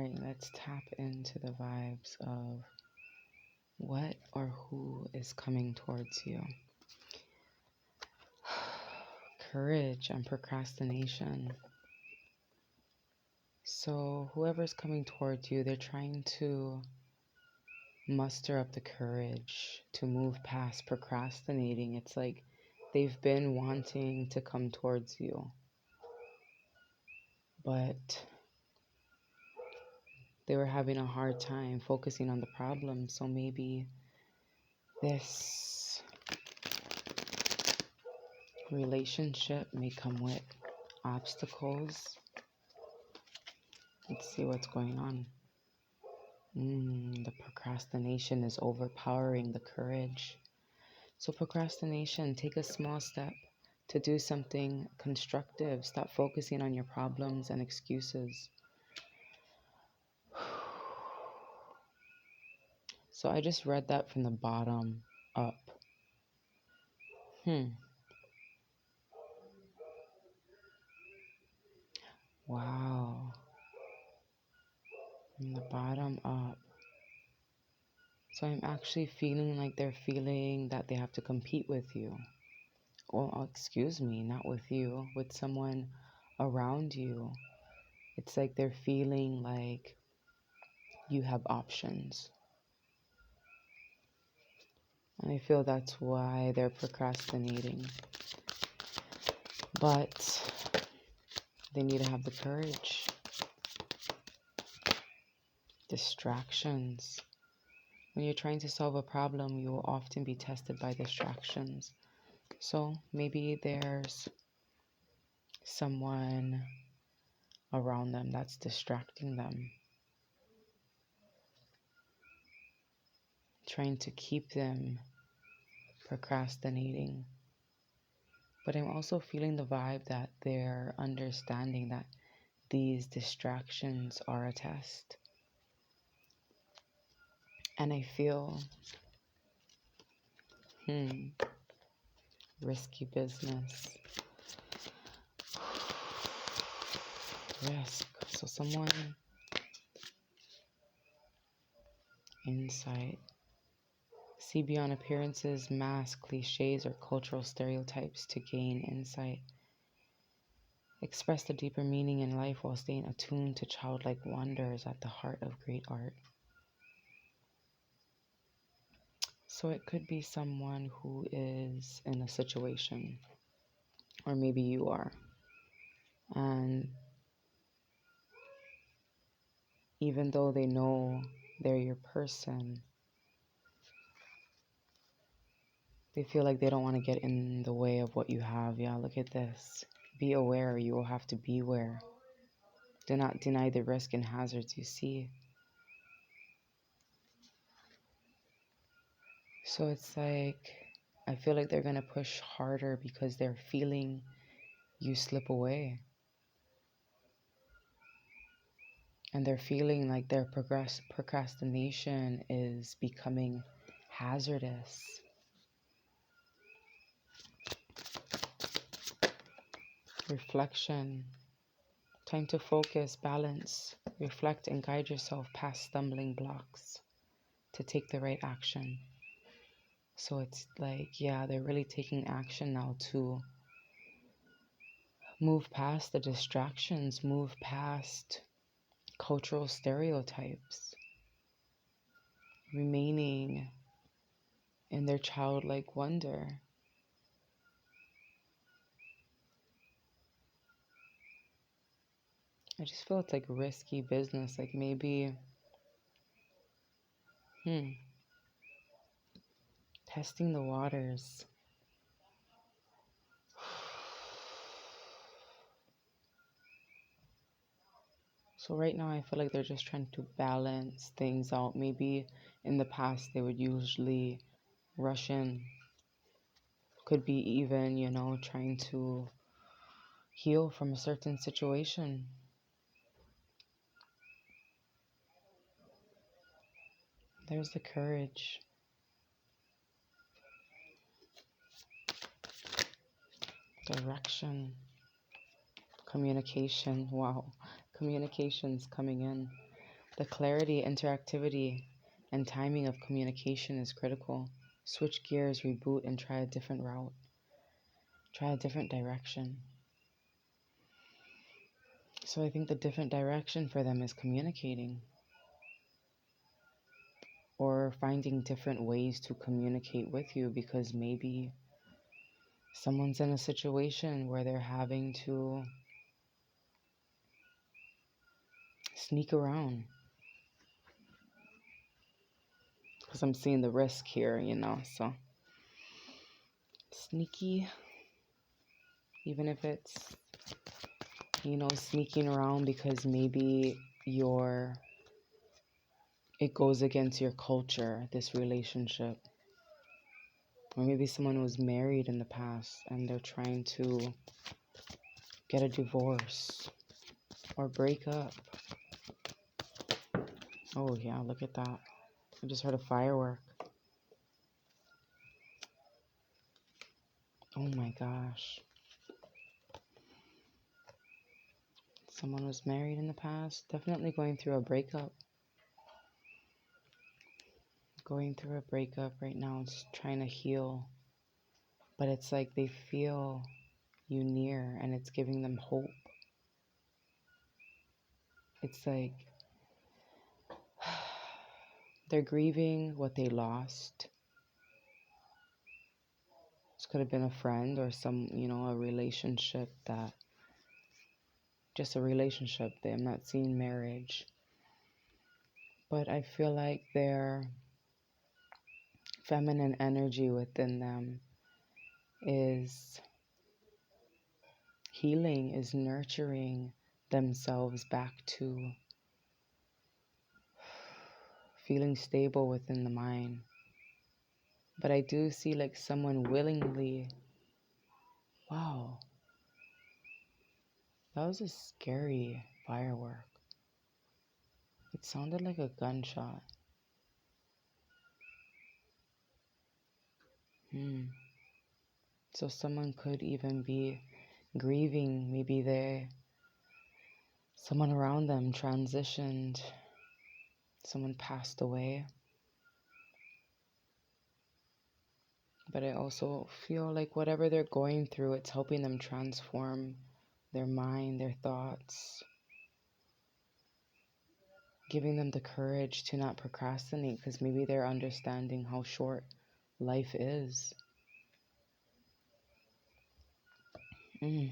Alright, let's tap into the vibes of what or who is coming towards you. Courage and procrastination. So whoever's coming towards you, they're trying to muster up the courage to move past procrastinating. It's like they've been wanting to come towards you, but they were having a hard time focusing on the problem. So maybe this relationship may come with obstacles. Let's see what's going on. The procrastination is overpowering the courage. So procrastination, take a small step to do something constructive. Stop focusing on your problems and excuses. So I just read that from the bottom up. Wow. From the bottom up. So I'm actually feeling like they're feeling that they have to compete with you. Well, excuse me, not with you, with someone around you. It's like they're feeling like you have options. And I feel that's why they're procrastinating. But they need to have the courage. Distractions. When you're trying to solve a problem, you will often be tested by distractions. So maybe there's someone around them that's distracting them, trying to keep them procrastinating. But I'm also feeling the vibe that they're understanding that these distractions are a test. And I feel risky business. Risk. So someone, insight. See beyond appearances, masks, cliches, or cultural stereotypes to gain insight. Express the deeper meaning in life while staying attuned to childlike wonders at the heart of great art. So it could be someone who is in a situation, or maybe you are, and even though they know they're your person, they feel like they don't want to get in the way of what you have. Yeah, look at this. Be aware. You will have to beware. Do not deny the risk and hazards you see. So it's like, I feel like they're going to push harder because they're feeling you slip away. And they're feeling like their procrastination is becoming hazardous. Reflection. Time to focus, balance, reflect, and guide yourself past stumbling blocks to take the right action. So it's like, yeah, they're really taking action now to move past the distractions, move past cultural stereotypes, remaining in their childlike wonder. I just feel it's like risky business, like maybe, testing the waters. So right now I feel like they're just trying to balance things out. Maybe in the past they would usually rush in. Could be even, trying to heal from a certain situation. There's the courage. Direction. Communication. Wow. Communication's coming in. The clarity, interactivity, and timing of communication is critical. Switch gears, reboot, and try a different route. Try a different direction. So I think the different direction for them is communicating, or finding different ways to communicate with you, because maybe someone's in a situation where they're having to sneak around. Because I'm seeing the risk here, so sneaky, even if it's, sneaking around because maybe it goes against your culture, this relationship. Or maybe someone was married in the past and they're trying to get a divorce or break up. Oh yeah, look at that. I just heard a firework. Oh my gosh. Someone was married in the past, definitely going through a breakup. Going through a breakup right now, it's trying to heal. But it's like they feel you near and it's giving them hope. It's like they're grieving what they lost. This could have been a friend or a relationship just a relationship. I'm not seeing marriage. But I feel like their feminine energy within them is healing, is nurturing themselves back to feeling stable within the mind. But I do see like someone willingly, wow, that was a scary firework. It sounded like a gunshot. So someone could even be grieving. Maybe someone around them transitioned, someone passed away. But I also feel like whatever they're going through, it's helping them transform their mind, their thoughts, giving them the courage to not procrastinate, because maybe they're understanding how short life is. Wow.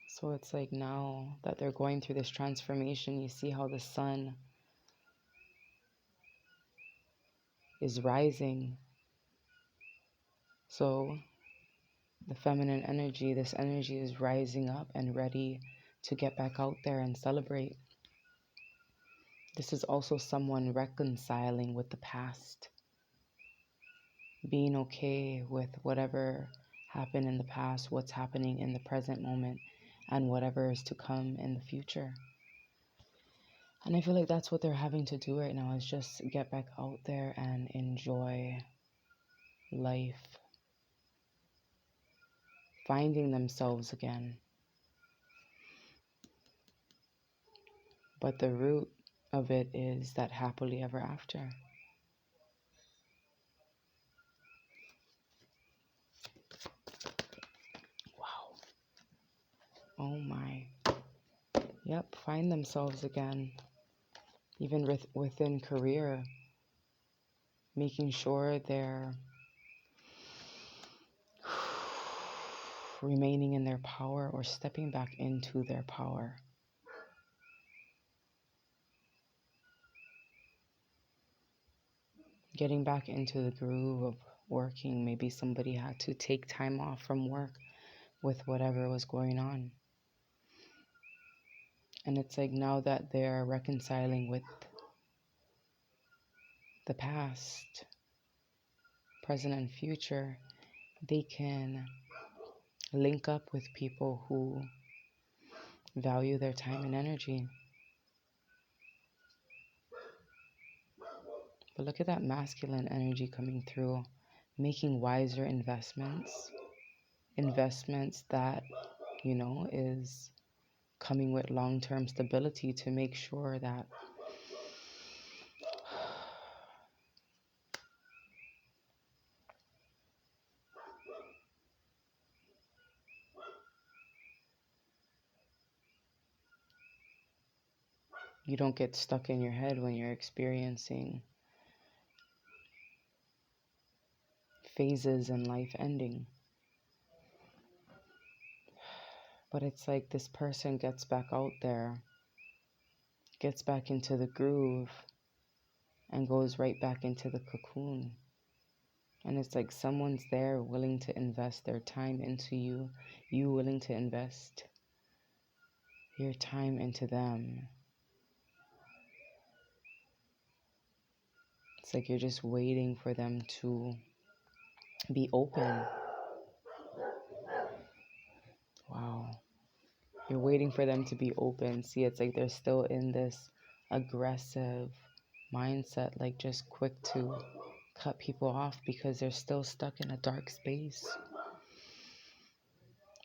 So it's like now that they're going through this transformation, you see how the sun is rising. So the feminine energy, this energy is rising up and ready to get back out there and celebrate. This is also someone reconciling with the past, being okay with whatever happened in the past, what's happening in the present moment, and whatever is to come in the future. And I feel like that's what they're having to do right now, is just get back out there and enjoy life, finding themselves again. But the root of it is that happily ever after. Wow. Oh my. Yep, find themselves again. Even within career, making sure they're remaining in their power or stepping back into their power. Getting back into the groove of working. Maybe somebody had to take time off from work with whatever was going on. And it's like now that they're reconciling with the past, present, and future, they can link up with people who value their time and energy. But look at that masculine energy coming through, making wiser investments. Investments that, is coming with long-term stability to make sure that you don't get stuck in your head when you're experiencing phases in life ending. But it's like this person gets back out there, gets back into the groove, and goes right back into the cocoon. And it's like someone's there willing to invest their time into you, you willing to invest your time into them. It's like you're just waiting for them to be open. Wow. You're waiting for them to be open. See, it's like they're still in this aggressive mindset, like just quick to cut people off because they're still stuck in a dark space.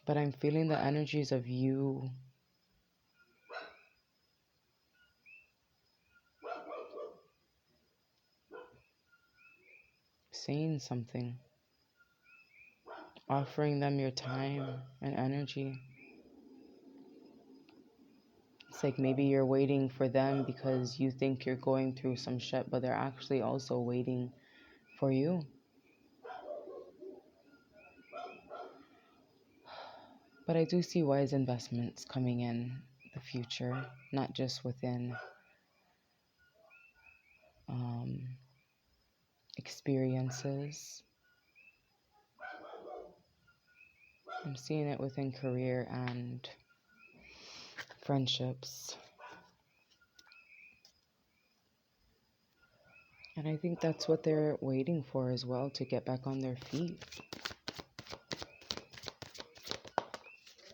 But I'm feeling the energies of you saying something, offering them your time and energy. It's like maybe you're waiting for them because you think you're going through some shit, but they're actually also waiting for you. But I do see wise investments coming in the future, not just within experiences. I'm seeing it within career and friendships. And I think that's what they're waiting for as well, to get back on their feet.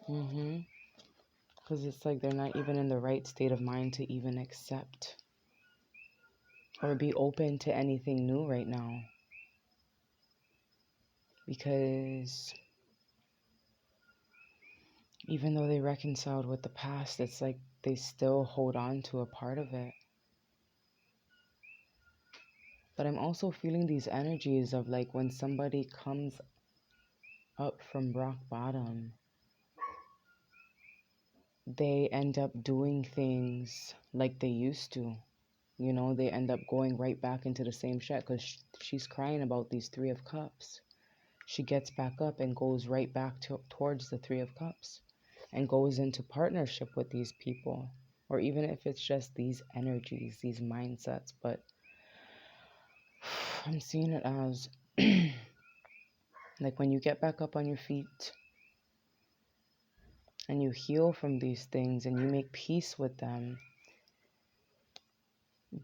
Because it's like they're not even in the right state of mind to even accept or be open to anything new right now. Because even though they reconciled with the past, it's like they still hold on to a part of it. But I'm also feeling these energies of like when somebody comes up from rock bottom, they end up doing things like they used to. They end up going right back into the same shit because she's crying about these Three of Cups. She gets back up and goes right back towards the Three of Cups and goes into partnership with these people, or even if it's just these energies, these mindsets. But I'm seeing it as like when you get back up on your feet and you heal from these things and you make peace with them,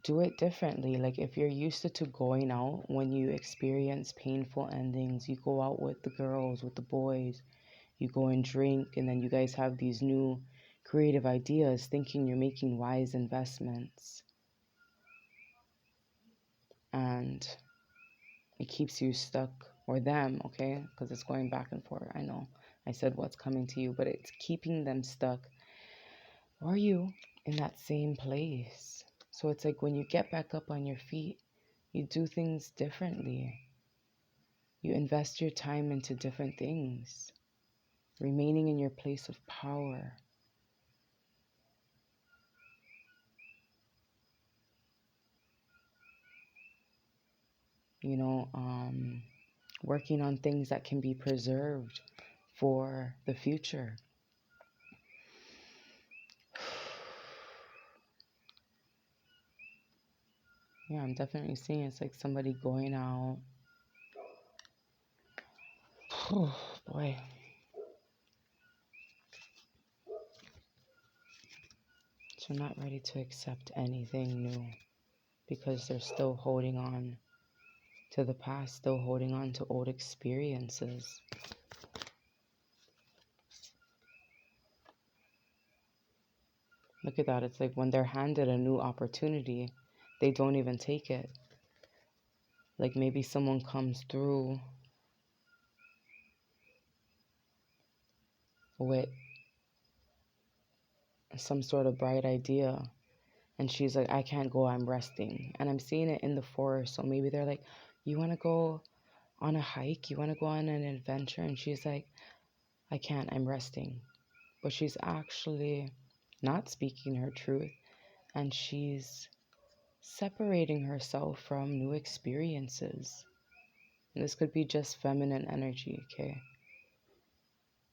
do it differently. Like if you're used to going out, when you experience painful endings, you go out with the girls, with the boys, you go and drink, and then you guys have these new creative ideas thinking you're making wise investments. And it keeps you stuck, or them, okay? Because it's going back and forth. I know I said what's coming to you, but it's keeping them stuck, or you, in that same place. So it's like when you get back up on your feet, you do things differently. You invest your time into different things, remaining in your place of power. Working on things that can be preserved for the future. Yeah, I'm definitely seeing it's like somebody going out. Oh, boy. So not ready to accept anything new because they're still holding on to the past, still holding on to old experiences. Look at that. It's like when they're handed a new opportunity, they don't even take it. Like maybe someone comes through with some sort of bright idea, and she's like, I can't go, I'm resting. And I'm seeing it in the forest. So maybe they're like, you want to go on a hike? You want to go on an adventure? And she's like, I can't, I'm resting. But she's actually not speaking her truth, and she's separating herself from new experiences. And this could be just feminine energy, okay?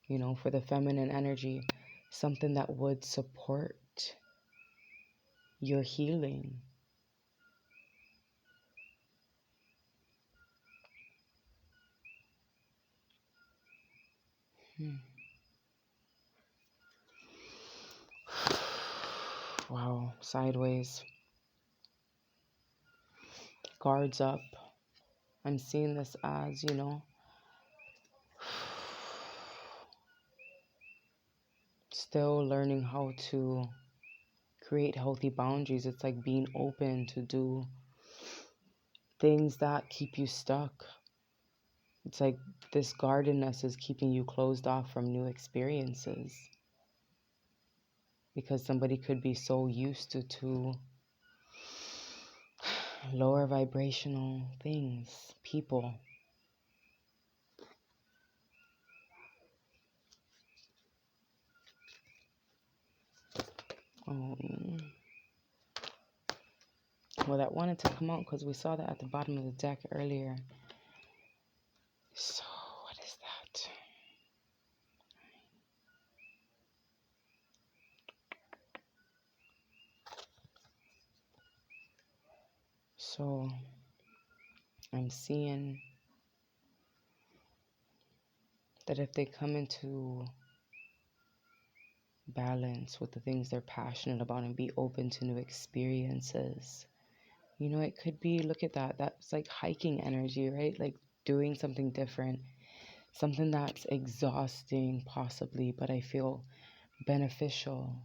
You know, for the feminine energy, something that would support your healing. Wow, sideways. Guards up. I'm seeing this as, you know, still learning how to create healthy boundaries. It's like being open to do things that keep you stuck. It's like this guardedness is keeping you closed off from new experiences. Because somebody could be so used to lower vibrational things, people. Well, that wanted to come out because we saw that at the bottom of the deck earlier. So, what is that? So, I'm seeing that if they come into balance with the things they're passionate about and be open to new experiences, you know, it could be, look at that. That's like hiking energy, right? Like doing something different, something that's exhausting possibly, but I feel beneficial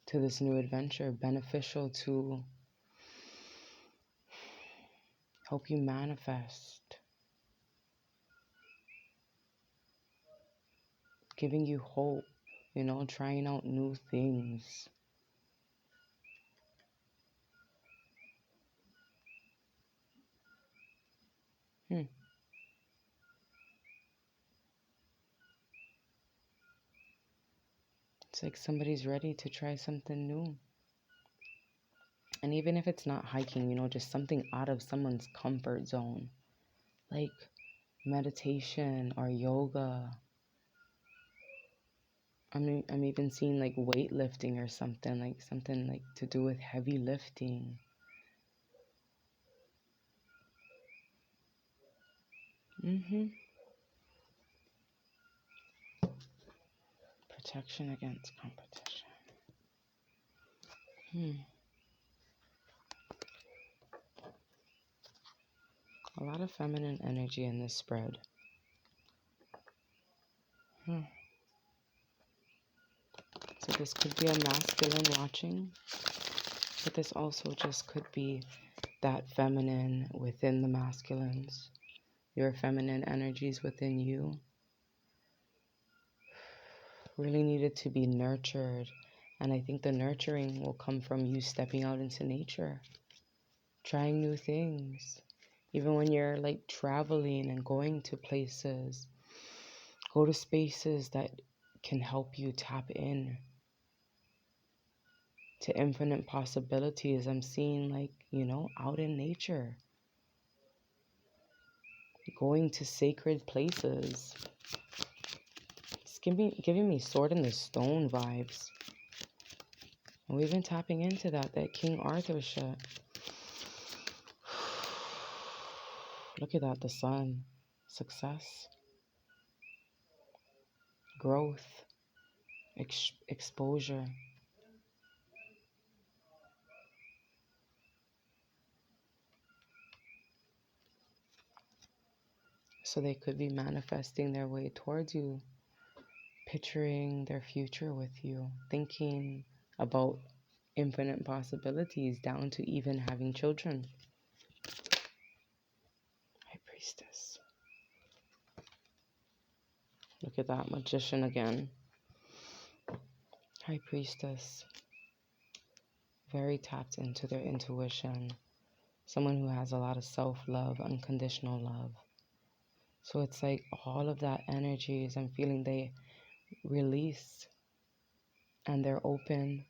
to this new adventure, beneficial to help you manifest, giving you hope, you know, trying out new things. It's like somebody's ready to try something new. And even if it's not hiking, you know, just something out of someone's comfort zone, like meditation or yoga. I'm even seeing like weightlifting or something like to do with heavy lifting. Protection against competition. A lot of feminine energy in this spread. So this could be a masculine watching, but this also just could be that feminine within the masculines. Your feminine energies within you really needed to be nurtured. And I think the nurturing will come from you stepping out into nature, trying new things. Even when you're like traveling and going to places, go to spaces that can help you tap in to infinite possibilities. I'm seeing like, you know, out in nature, going to sacred places. It's giving me Sword in the Stone vibes. And we've been tapping into that King Arthur shit. Look at that, the sun. Success. Growth. Exposure. So they could be manifesting their way towards you. picturing their future with you, thinking about infinite possibilities down to even having children. High Priestess. Look at that Magician again. High Priestess. Very tapped into their intuition. Someone who has a lot of self-love, unconditional love. So it's like all of that energy is, I'm feeling they release and they're open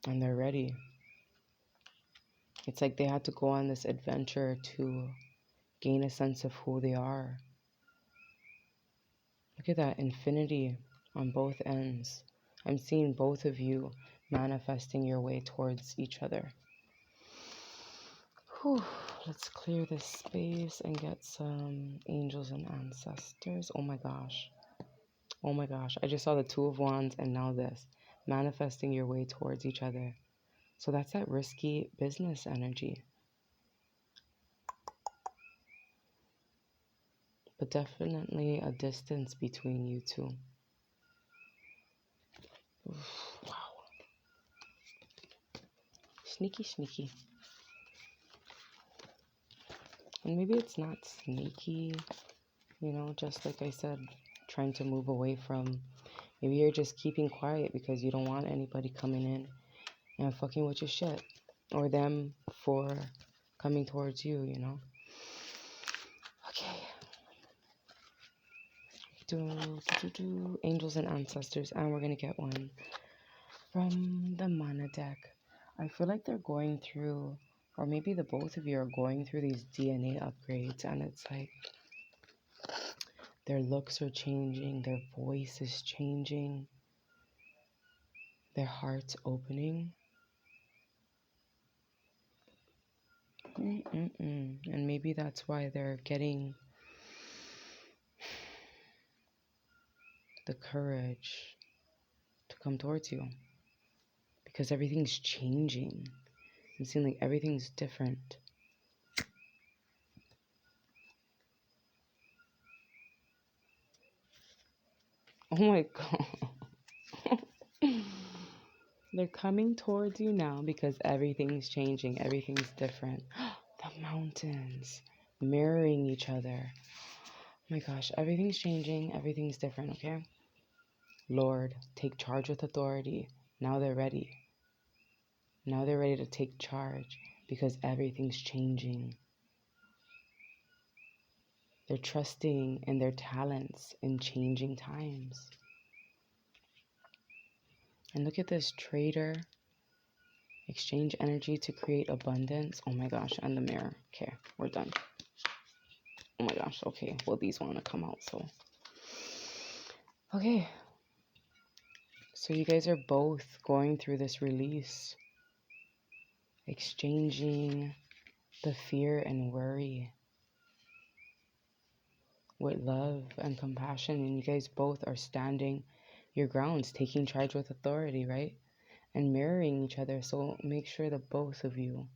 and they're ready. It's like they had to go on this adventure to gain a sense of who they are. Look at that infinity on both ends. I'm seeing both of you manifesting your way towards each other. Whew. Let's clear this space and get some angels and ancestors. Oh my gosh. Oh my gosh. I just saw the Two of Wands and now this. Manifesting your way towards each other. So that's that risky business energy. But definitely a distance between you two. Oof, wow. Sneaky, sneaky. And maybe it's not sneaky, you know, just like I said, trying to move away from, maybe you're just keeping quiet because you don't want anybody coming in and fucking with your shit. Or them for coming towards you, you know. Okay. Do angels and ancestors, and we're gonna get one from the mana deck. I feel like they're going through, or maybe the both of you are going through these DNA upgrades, and it's like their looks are changing, their voice is changing, their heart's opening. And maybe that's why they're getting the courage to come towards you, because everything's changing. I'm seeing like everything's different. Oh my god. They're coming towards you now because everything's changing, everything's different. The mountains mirroring each other. Oh my gosh, everything's changing, everything's different, okay? Lord, take charge with authority. Now they're ready. Now they're ready to take charge because everything's changing. They're trusting in their talents in changing times. And look at this trader. Exchange energy to create abundance. Oh my gosh, and the mirror. Okay, we're done. Oh my gosh, okay. Well, these want to come out, so. Okay. So you guys are both going through this release. Exchanging the fear and worry with love and compassion. And you guys both are standing your grounds, taking charge with authority, right? And mirroring each other. So make sure that both of you,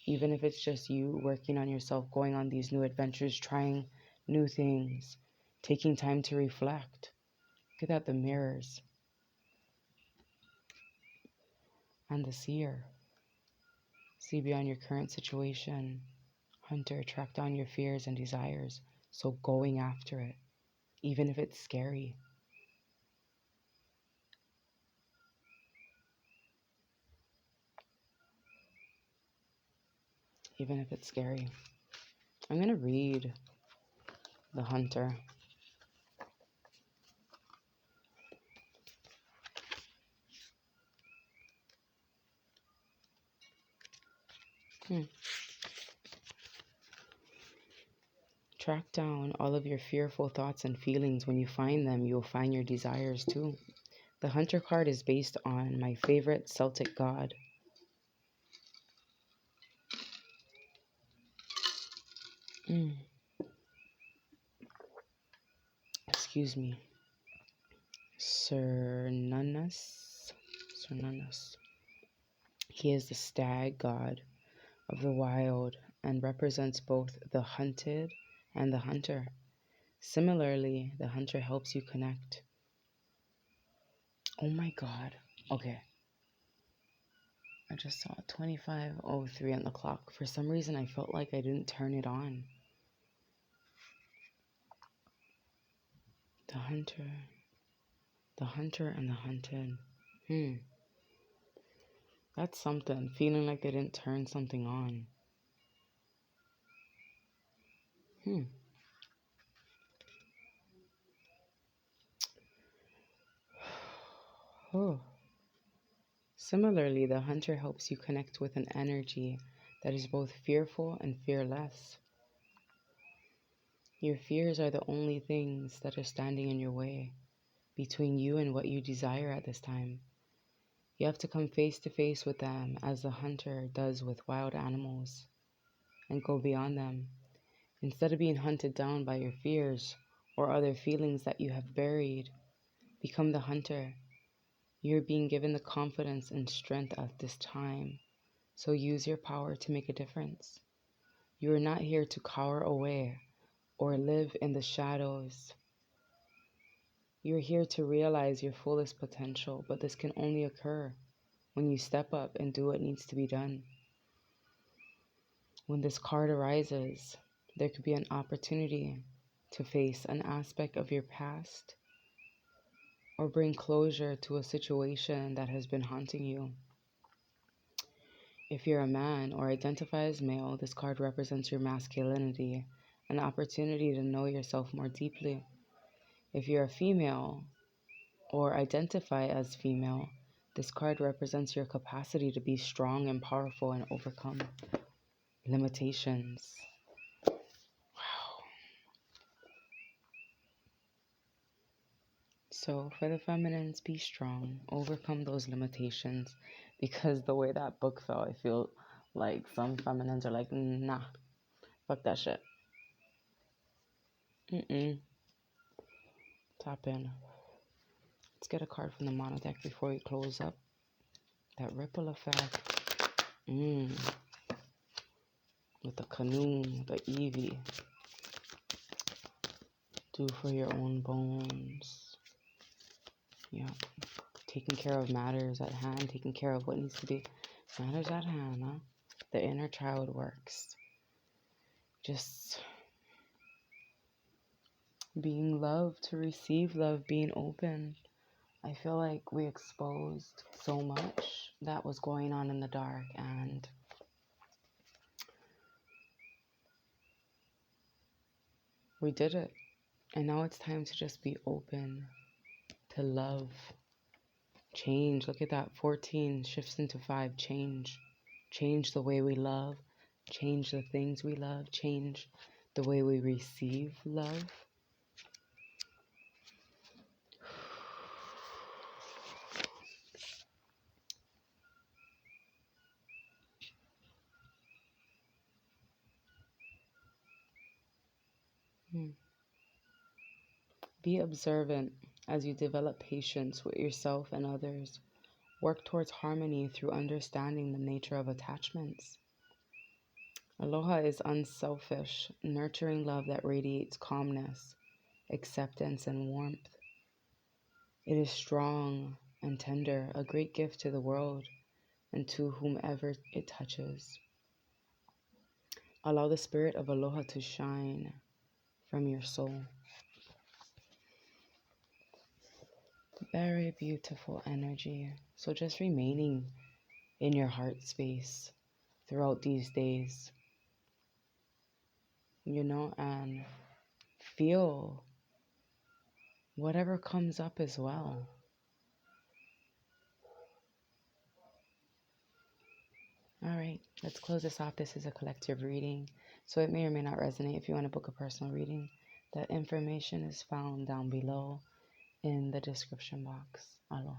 even if it's just you working on yourself, going on these new adventures, trying new things, taking time to reflect. Look at that, the mirrors. And the seer. See beyond your current situation. Hunter, track down your fears and desires. So going after it, even if it's scary. Even if it's scary. I'm going to read the Hunter. Track down all of your fearful thoughts and feelings. When you find them, you'll find your desires too. The Hunter card is based on my favorite Celtic god. Excuse me. Cernunnos. He is the stag god of the wild and represents both the hunted and the hunter. Similarly, the hunter helps you connect. Oh my God. Okay. I just saw 25:03 on the clock. For some reason, I felt like I didn't turn it on. The hunter and the hunted. That's something. Feeling like they didn't turn something on. Oh. Similarly, the hunter helps you connect with an energy that is both fearful and fearless. Your fears are the only things that are standing in your way, between you and what you desire at this time. You have to come face to face with them as the hunter does with wild animals and go beyond them. Instead of being hunted down by your fears or other feelings that you have buried, become the hunter. You're being given the confidence and strength at this time, so use your power to make a difference. You are not here to cower away or live in the shadows. You're here to realize your fullest potential, but this can only occur when you step up and do what needs to be done. When this card arises, there could be an opportunity to face an aspect of your past or bring closure to a situation that has been haunting you. If you're a man or identify as male, this card represents your masculinity, an opportunity to know yourself more deeply. If you're a female or identify as female, this card represents your capacity to be strong and powerful and overcome limitations. Wow. So for the feminines, be strong, overcome those limitations, because the way that book fell, I feel like some feminines are like, nah, fuck that shit. Tap in. Let's get a card from the mono deck before we close up. That ripple effect. With the canoe, the Eevee. Do for your own bones. Yeah. Taking care of matters at hand. Taking care of what needs to be matters at hand, huh? The inner child works. Just being loved to receive love, being open. I feel like we exposed so much that was going on in the dark, and we did it. And now it's time to just be open to love. Change. Look at that. 14 shifts into 5. Change. Change the way we love. Change the things we love. Change the way we receive love. Be observant as you develop patience with yourself and others. Work towards harmony through understanding the nature of attachments. Aloha is unselfish, nurturing love that radiates calmness, acceptance, and warmth. It is strong and tender, a great gift to the world and to whomever it touches. Allow the spirit of aloha to shine from your soul. Very beautiful energy. So just remaining in your heart space throughout these days, and feel whatever comes up as well. All right, let's close this off. This is a collective reading, so it may or may not resonate. If you want to book a personal reading, that information is found down below in the description box. Aloha.